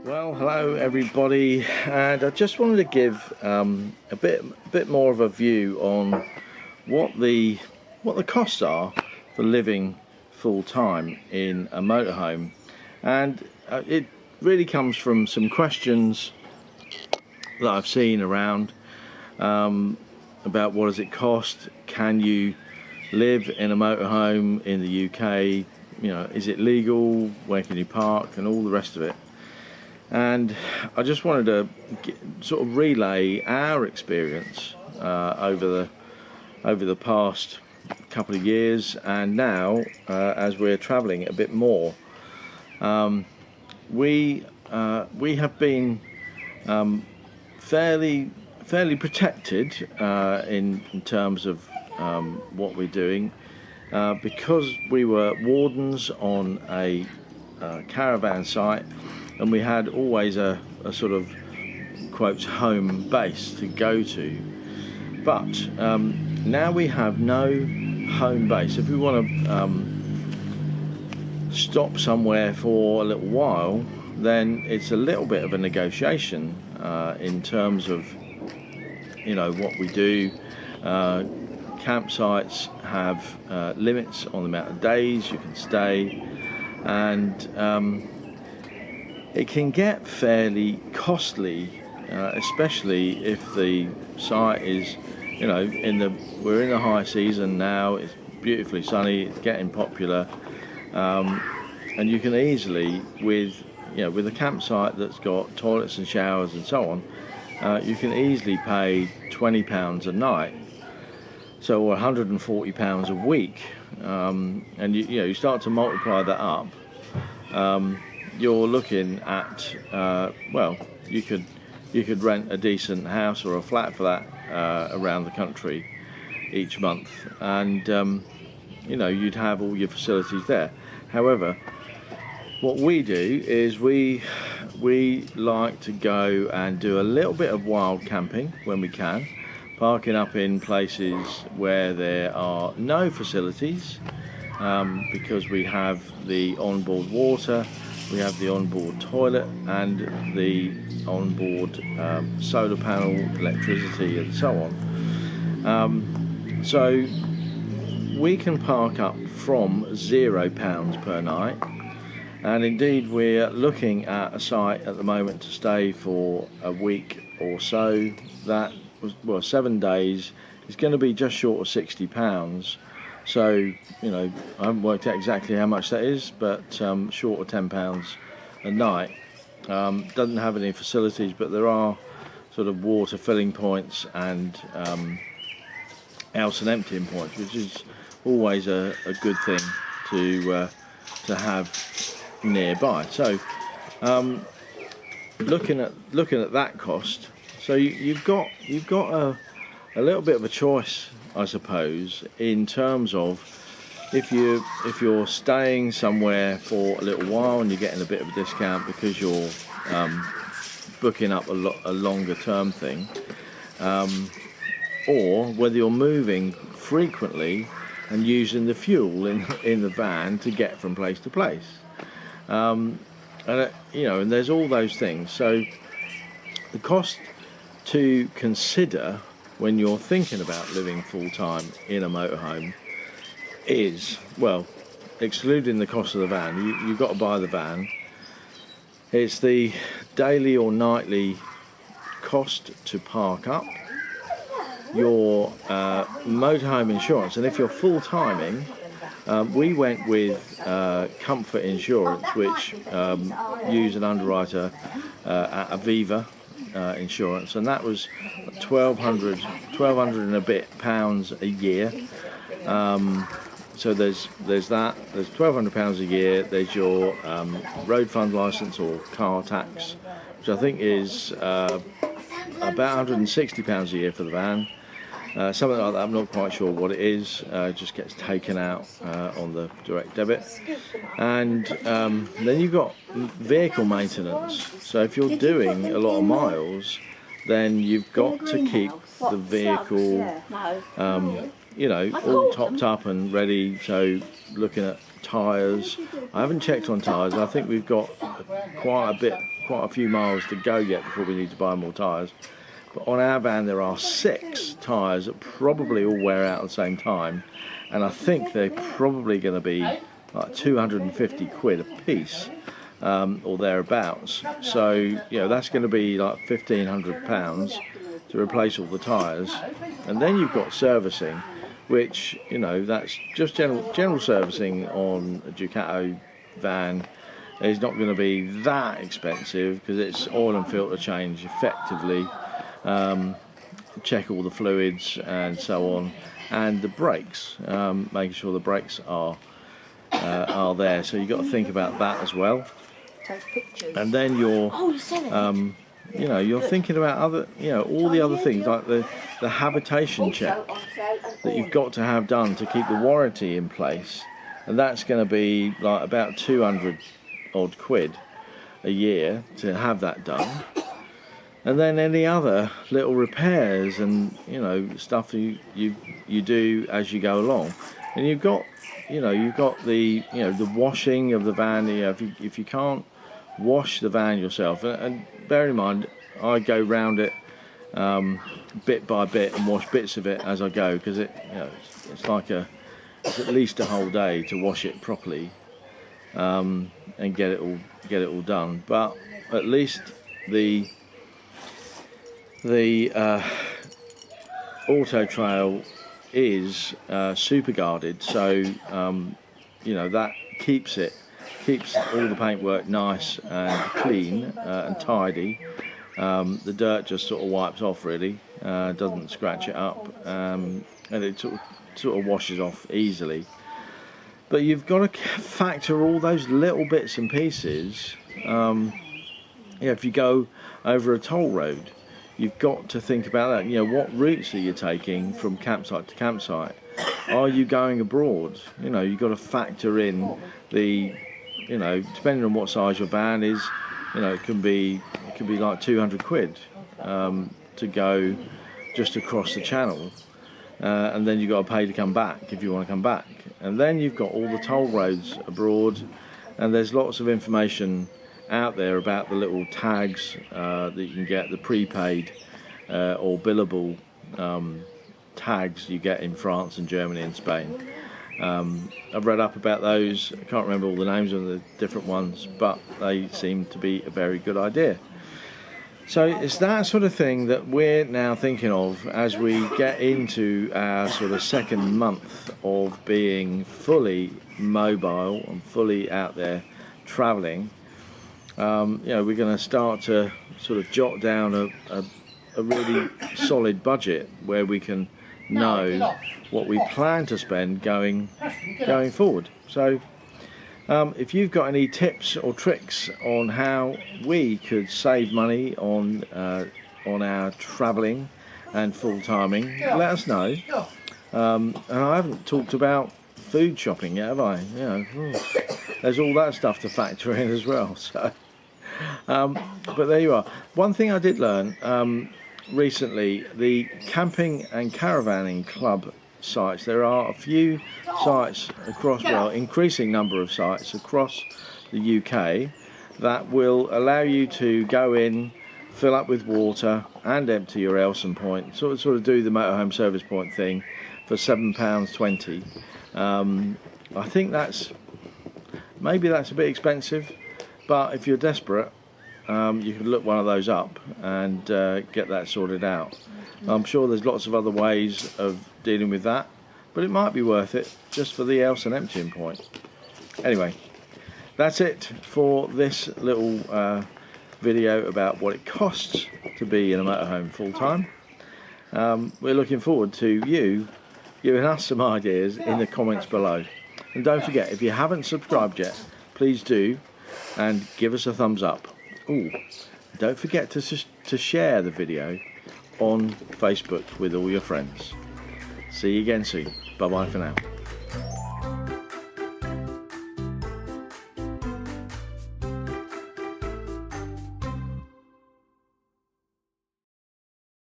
Well, hello everybody, and I just wanted to give a bit more of a view on what the costs are for living full time in a motorhome, and it really comes from some questions that I've seen around about what does it cost? Can you live in a motorhome in the UK? You know, is it legal? Where can you park? And all the rest of it. And I just wanted to sort of relay our experience over the past couple of years, and now as we're travelling a bit more, we have been fairly protected in terms of what we're doing because we were wardens on a caravan site. And we had always a sort of, quotes, home base to go to. But now we have no home base. If we want to stop somewhere for a little while, then it's a little bit of a negotiation in terms of, you know, what we do. Campsites have limits on the amount of days you can stay, and it can get fairly costly, especially if the site is, you know, we're in the high season now. It's beautifully sunny. It's getting popular, and you can easily, with a campsite that's got toilets and showers and so on, you can easily pay £20 a night, so £140 a week, and you start to multiply that up. You're looking at well, you could rent a decent house or a flat for that around the country each month, and you'd have all your facilities there. However, what we do is we like to go and do a little bit of wild camping when we can, parking up in places where there are no facilities, because we have the onboard water, we have the onboard toilet, and the onboard solar panel electricity and so on. So we can park up from £0 per night, and indeed we're looking at a site at the moment to stay for a week or so. That was, well, 7 days is going to be just short of £60. So, I haven't worked out exactly how much that is, but short of £10 a night. Doesn't have any facilities, but there are sort of water filling points and else and emptying points, which is always a good thing to have nearby. So, looking at that cost, so you've got a little bit of a choice, I suppose, in terms of if you're staying somewhere for a little while and you're getting a bit of a discount because you're booking up a longer term thing, or whether you're moving frequently and using the fuel in the van to get from place to place, and there's all those things. So the cost to consider when you're thinking about living full-time in a motorhome is, well, excluding the cost of the van, you've got to buy the van. It's the daily or nightly cost to park up, your motorhome insurance, and if you're full-timing, we went with Comfort Insurance, which use an underwriter at Aviva Insurance, and that was 1200 and a bit pounds a year. So there's that. There's £1,200 a year. There's your road fund license or car tax, which I think is about £160 a year for the van. Something like that. I'm not quite sure what it is. It just gets taken out on the direct debit. And then you've got vehicle maintenance. So if you're doing a lot of miles, then you've got to keep the vehicle you know, all topped up and ready. So looking at tyres, I haven't checked on tyres. I think we've got quite a few miles to go yet before we need to buy more tyres. But on our van there are 6 tyres that probably all wear out at the same time, and I think they're probably going to be like 250 quid a piece, or thereabouts. So you know, that's going to be like £1,500 to replace all the tyres. And then you've got servicing, which, you know, that's just general servicing on a Ducato van is not going to be that expensive, because it's oil and filter change effectively, check all the fluids and so on, and the brakes, making sure the brakes are there. So you've got to think about that as well. And then you're you know, you're thinking about other, you know, all the other things, like the habitation check that you've got to have done to keep the warranty in place, and that's going to be like about 200 odd quid a year to have that done. And then any other little repairs and, you know, stuff you do as you go along. And you've got, you know, the, you know, the washing of the van. You know, if you can't wash the van yourself, and bear in mind, I go round it bit by bit and wash bits of it as I go, because it, you know, it's at least a whole day to wash it properly, and get it all done. But at least the Auto Trail is super guarded, so you know, that keeps all the paintwork nice and clean and tidy. The dirt just sort of wipes off, really, doesn't scratch it up, and it sort of washes off easily. But you've got to factor all those little bits and pieces. Yeah, if you go over a toll road, you've got to think about that. You know, what routes are you taking from campsite to campsite? Are you going abroad? You know, you've got to factor in the, you know, depending on what size your van is, you know, it can be like 200 quid to go just across the channel, and then you've got to pay to come back if you want to come back. And then you've got all the toll roads abroad, and there's lots of information out there about the little tags that you can get, the prepaid or billable tags you get in France and Germany and Spain. I've read up about those. I can't remember all the names of the different ones, but they seem to be a very good idea. So it's that sort of thing that we're now thinking of as we get into our sort of second month of being fully mobile and fully out there travelling. You know, we're going to start to sort of jot down a really solid budget where we can know what we plan to spend going forward. So if you've got any tips or tricks on how we could save money on our travelling and full timing, let us know. And I haven't talked about food shopping yet, have I? You know, there's all that stuff to factor in as well. So but there you are. One thing I did learn recently, the camping and caravanning club sites, there are a few sites across, well, increasing number of sites across the UK that will allow you to go in, fill up with water and empty your Elson point, sort of do the motorhome service point thing for £7.20. I think maybe that's a bit expensive, but if you're desperate, you can look one of those up and get that sorted out. I'm sure there's lots of other ways of dealing with that, but it might be worth it just for the Elson emptying point. Anyway, that's it for this little video about what it costs to be in a motorhome full time. We're looking forward to you giving us some ideas in the comments below. And don't forget, if you haven't subscribed yet, please do, and give us a thumbs up. Ooh, don't forget to share the video on Facebook with all your friends. See you again soon. Bye bye for now.